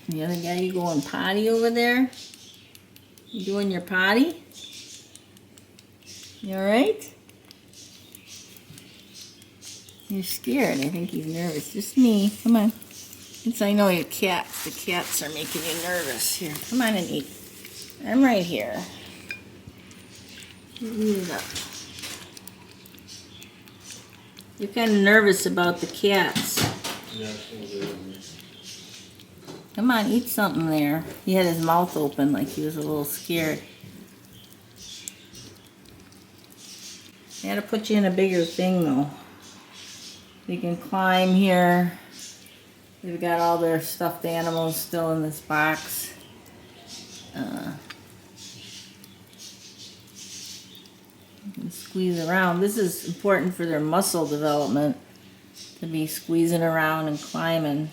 The other guy, you going potty over there? You doing your potty? You alright? You're scared. I think he's nervous. Just me. Come on. Since I know your cats. The cats are making you nervous. Here, come on and eat. I'm right here. Eat it up. You're kind of nervous about the cats. Yeah, Come on, eat something there. He had his mouth open like he was a little scared. I had to put you in a bigger thing though. You can climb here. They've got all their stuffed animals still in this box. You can squeeze around. This is important for their muscle development, to be squeezing around and climbing.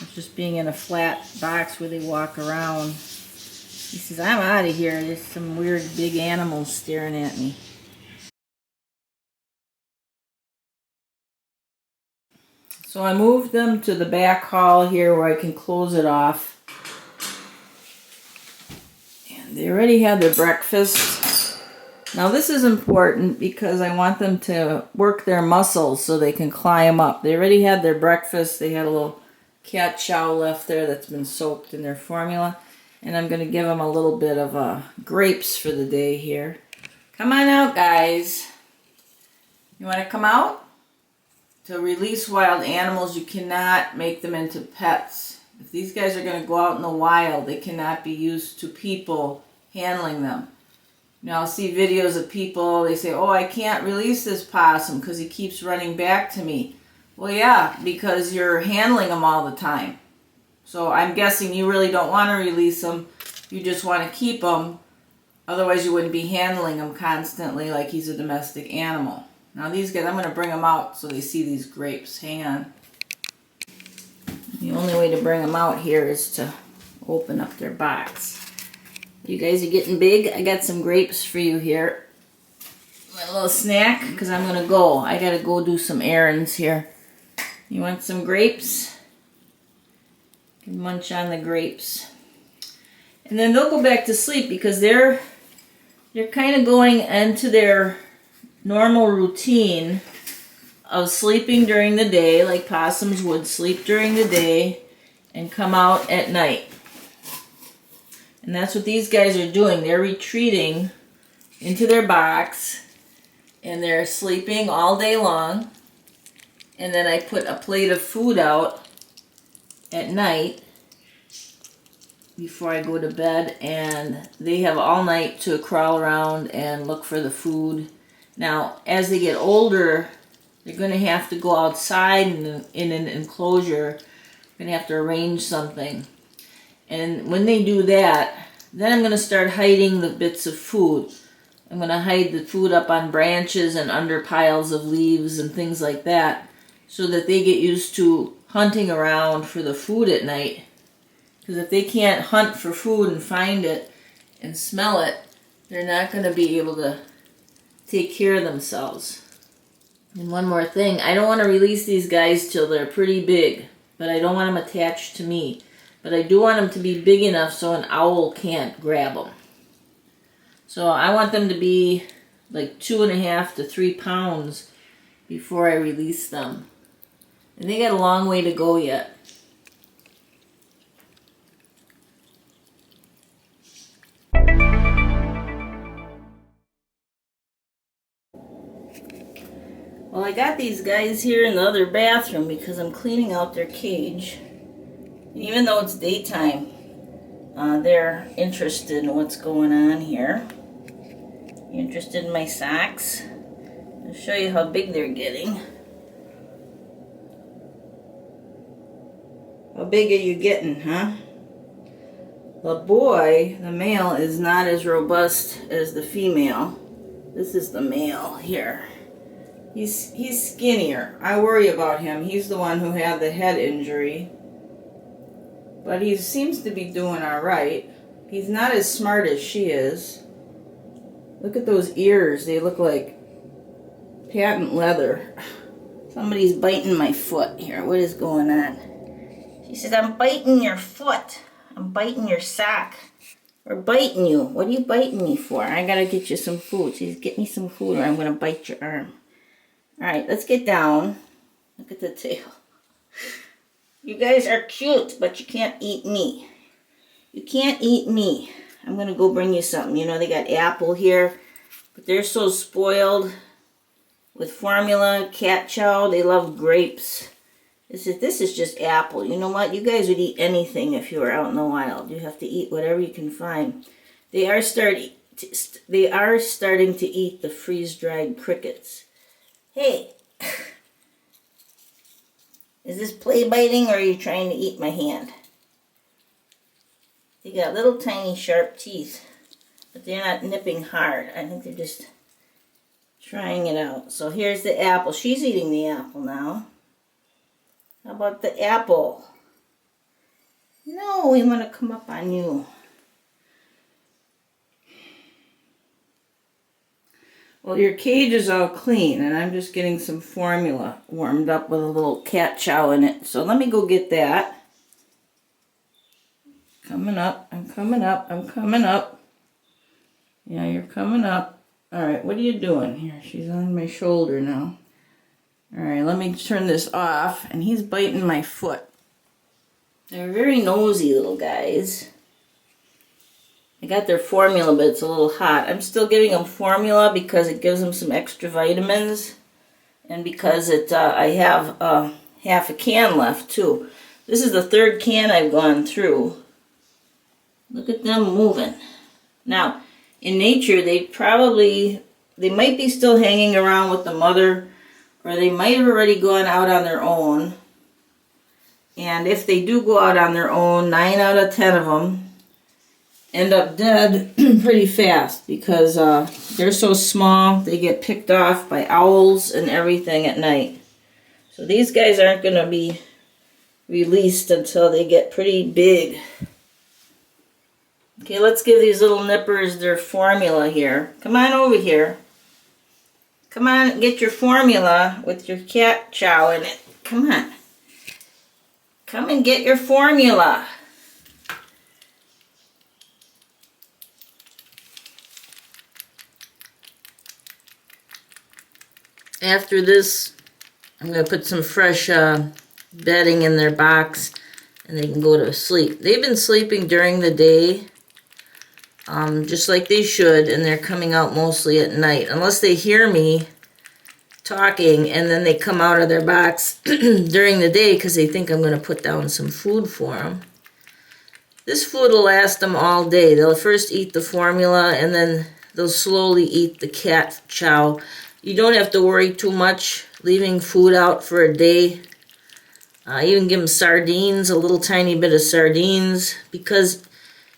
It's just being in a flat box where they walk around. He says, I'm out of here. There's some weird big animals staring at me. So I moved them to the back hall here where I can close it off. And they already had their breakfast. Now this is important because I want them to work their muscles so they can climb up. They already had their breakfast. They had a little cat chow left there that's been soaked in their formula. And I'm going to give them a little bit of grapes for the day here. Come on out, guys. You want to come out? To release wild animals, you cannot make them into pets. If these guys are going to go out in the wild, they cannot be used to people handling them. Now, I'll see videos of people, they say, oh, I can't release this possum because he keeps running back to me. Well, yeah, because you're handling them all the time. So I'm guessing you really don't want to release them. You just want to keep them. Otherwise, you wouldn't be handling him constantly like he's a domestic animal. Now these guys, I'm going to bring them out so they see these grapes. Hang on. The only way to bring them out here is to open up their box. You guys are getting big. I got some grapes for you here. My little snack, because I'm going to go. I got to go do some errands here. You want some grapes? You can munch on the grapes. And then they'll go back to sleep because they're kind of going into their normal routine of sleeping during the day, like possums would sleep during the day and come out at night. And that's what these guys are doing. They're retreating into their box and they're sleeping all day long. And then I put a plate of food out at night before I go to bed, and they have all night to crawl around and look for the food. Now, as they get older, they're going to have to go outside in an enclosure. They're going to have to arrange something. And when they do that, then I'm going to start hiding the bits of food. I'm going to hide the food up on branches and under piles of leaves and things like that so that they get used to hunting around for the food at night. Because if they can't hunt for food and find it and smell it, they're not going to be able to take care of themselves. And one more thing, I don't want to release these guys till they're pretty big, but I don't want them attached to me. But I do want them to be big enough so an owl can't grab them. So I want them to be like 2.5 to 3 pounds before I release them. And they got a long way to go yet. Well, I got these guys here in the other bathroom because I'm cleaning out their cage. Even though it's daytime, they're interested in what's going on here. You interested in my socks? I'll show you how big they're getting. How big are you getting, huh? The boy, the male, is not as robust as the female. This is the male here. He's skinnier. I worry about him. He's the one who had the head injury. But he seems to be doing all right. He's not as smart as she is. Look at those ears. They look like patent leather. Somebody's biting my foot here. What is going on? She says, I'm biting your foot. I'm biting your sock. We're biting you. What are you biting me for? I gotta get you some food. She says, get me some food or I'm gonna bite your arm. Alright, let's get down. Look at the tail. You guys are cute, but you can't eat me. You can't eat me. I'm gonna go bring you something. You know, they got apple here, but they're so spoiled with formula, cat chow. They love grapes. This is just apple. You know what? You guys would eat anything if you were out in the wild. You have to eat whatever you can find. They are starting to eat the freeze-dried crickets. Hey, is this play biting or are you trying to eat my hand? They got little tiny sharp teeth, but they're not nipping hard. I think they're just trying it out. So here's the apple. She's eating the apple now. How about the apple? No, we want to come up on you. Well, your cage is all clean, and I'm just getting some formula warmed up with a little cat chow in it. So let me go get that. Coming up, I'm coming up, I'm coming up. Yeah, you're coming up. All right, what are you doing here? She's on my shoulder now. All right, let me turn this off, and he's biting my foot. They're very nosy little guys. I got their formula, but it's a little hot. I'm still giving them formula because it gives them some extra vitamins, and because I have half a can left too. This is the third can I've gone through. Look at them moving. Now, in nature, they might be still hanging around with the mother, or they might have already gone out on their own. And if they do go out on their own, 9 out of 10 of them end up dead pretty fast because they're so small. They get picked off by owls and everything at night. So these guys aren't going to be released until they get pretty big. Okay, let's give these little nippers their formula here. Come on over here. Come on, get your formula with your cat chow in it. Come on. Come and get your formula. After this, I'm going to put some fresh bedding in their box and they can go to sleep. They've been sleeping during the day, just like they should, and they're coming out mostly at night. Unless they hear me talking and then they come out of their box during the day because they think I'm going to put down some food for them. This food will last them all day. They'll first eat the formula and then they'll slowly eat the cat chow. You don't have to worry too much leaving food out for a day. Even give them sardines, a little tiny bit of sardines, because,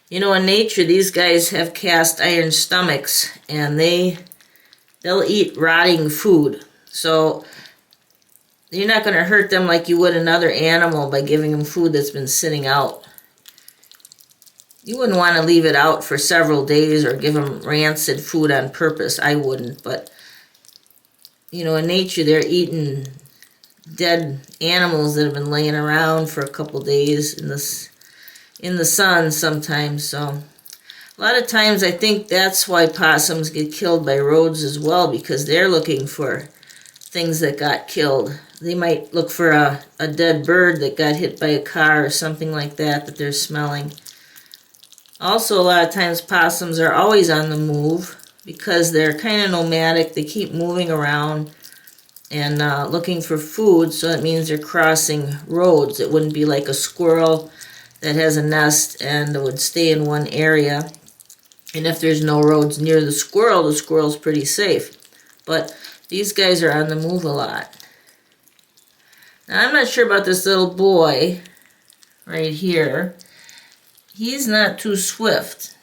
you know, in nature these guys have cast iron stomachs and they'll eat rotting food. So you're not going to hurt them like you would another animal by giving them food that's been sitting out. You wouldn't want to leave it out for several days or give them rancid food on purpose. I wouldn't, but you know, in nature they're eating dead animals that have been laying around for a couple days in the sun sometimes. So a lot of times I think that's why possums get killed by roads as well, because they're looking for things that got killed. They might look for a dead bird that got hit by a car or something like that they're smelling. Also, a lot of times possums are always on the move because they're kind of nomadic. They keep moving around and looking for food, so that means they're crossing roads. It wouldn't be like a squirrel that has a nest and would stay in one area. And if there's no roads near the squirrel's pretty safe. But these guys are on the move a lot. Now, I'm not sure about this little boy right here. He's not too swift.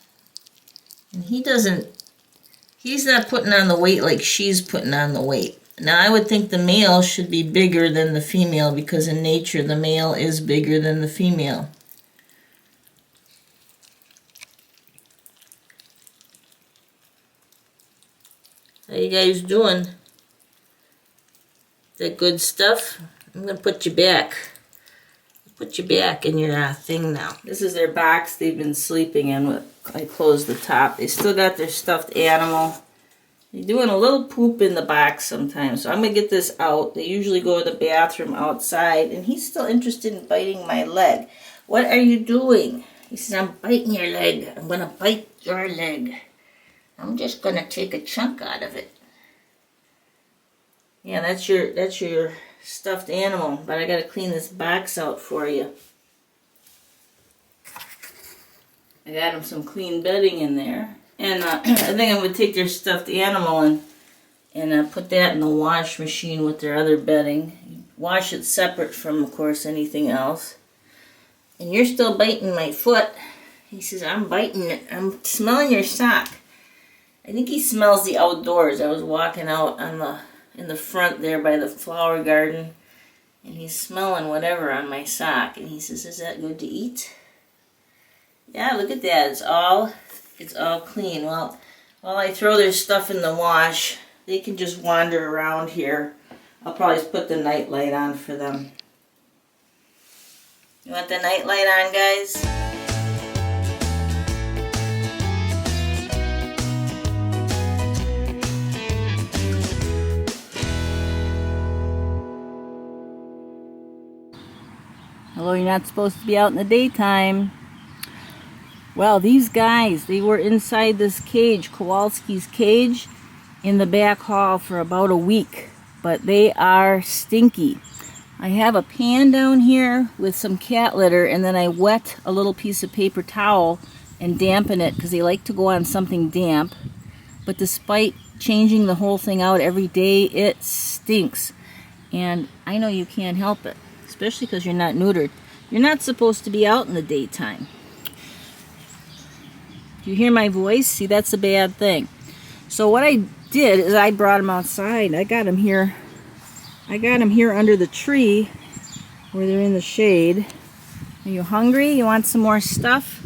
And he's not putting on the weight like she's putting on the weight. Now, I would think the male should be bigger than the female because in nature the male is bigger than the female. How you guys doing? that good stuff? I'm going to put you back. Put you back in your thing now. This is their box they've been sleeping in. I closed the top. They still got their stuffed animal. They're doing a little poop in the box sometimes, so I'm going to get this out. They usually go to the bathroom outside, and he's still interested in biting my leg. What are you doing? He says, I'm biting your leg. I'm going to bite your leg. I'm just going to take a chunk out of it. Yeah, that's your stuffed animal, but I got to clean this box out for you. I got him some clean bedding in there. And I think I'm going to take their stuffed animal and put that in the wash machine with their other bedding. Wash it separate from, of course, anything else. And you're still biting my foot. He says, I'm biting it. I'm smelling your sock. I think he smells the outdoors. I was walking out in the front there by the flower garden, and he's smelling whatever on my sock. And he says, is that good to eat? Yeah, look at that. It's all clean. Well, while I throw their stuff in the wash, they can just wander around here. I'll probably just put the night light on for them. You want the night light on, guys? Hello, you're not supposed to be out in the daytime. Well, these guys, they were inside this cage, Kowalski's cage, in the back hall for about a week. But they are stinky. I have a pan down here with some cat litter, and then I wet a little piece of paper towel and dampen it because they like to go on something damp. But despite changing the whole thing out every day, it stinks. And I know you can't help it, especially because you're not neutered. You're not supposed to be out in the daytime. Do you hear my voice? See, that's a bad thing. So what I did is I brought him outside. I got him here under the tree where they're in the shade. Are you hungry? You want some more stuff?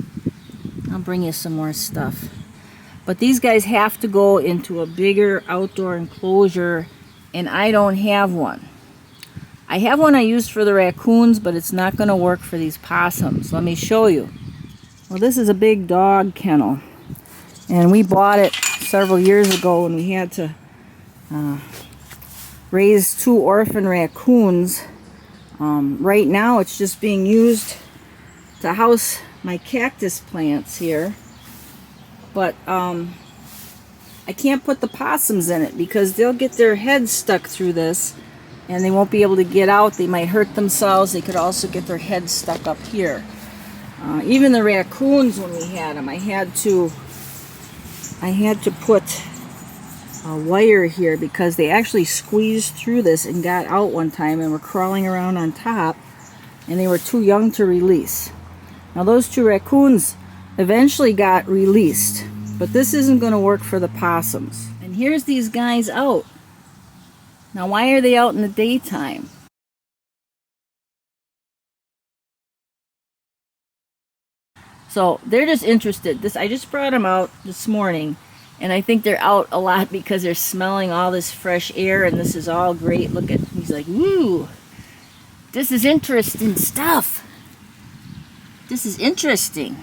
I'll bring you some more stuff. But these guys have to go into a bigger outdoor enclosure, and I don't have one. I have one I used for the raccoons, but it's not going to work for these possums. Let me show you. Well, this is a big dog kennel, and we bought it several years ago when we had to raise 2 orphan raccoons. Right now it's just being used to house my cactus plants here, but I can't put the possums in it because they'll get their heads stuck through this and they won't be able to get out. They might hurt themselves. They could also get their heads stuck up here. Even the raccoons, when we had them, I had to put a wire here because they actually squeezed through this and got out one time and were crawling around on top, and they were too young to release. Now those 2 raccoons eventually got released, but this isn't going to work for the possums. And here's these guys out. Now why are they out in the daytime? So they're just interested. I just brought them out this morning, and I think they're out a lot because they're smelling all this fresh air, and this is all great. Look at, he's like, woo, this is interesting stuff. This is interesting.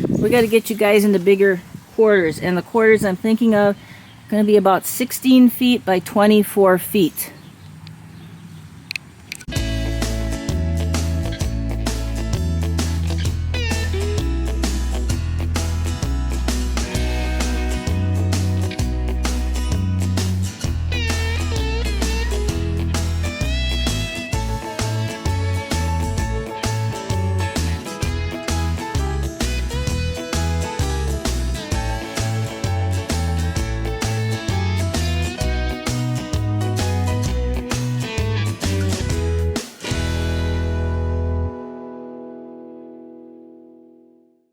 We got to get you guys into bigger quarters, and the quarters I'm thinking of are going to be about 16 feet by 24 feet.